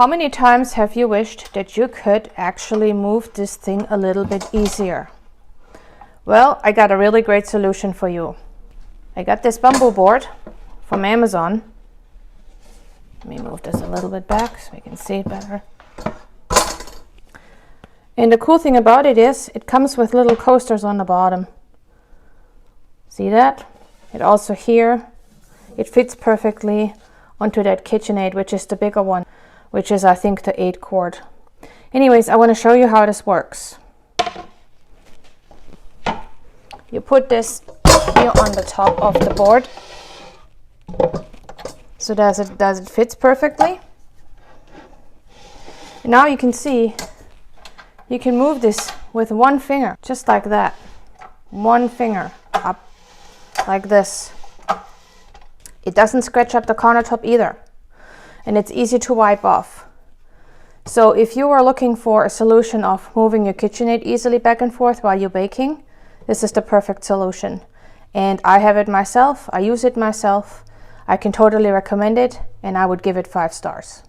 How many times have you wished that you could actually move this thing a little bit easier? Well, I got a really great solution for you. I got this bamboo board from Amazon. Let me move this a little bit back so we can see it better. And the cool thing about it is it comes with little coasters on the bottom. See that? It also here, it fits perfectly onto that KitchenAid, which is the bigger one, which is I think the 8-quart. Anyways, I want to show you how this works. You put this here on the top of the board. So does it fits perfectly. And now you can see you can move this with one finger, just like that. One finger up like this. It doesn't scratch up the countertop either. And it's easy to wipe off. So if you are looking for a solution of moving your KitchenAid easily back and forth while you're baking, this is the perfect solution. And I have it myself, I use it myself. I can totally recommend it, and I would give it 5 stars.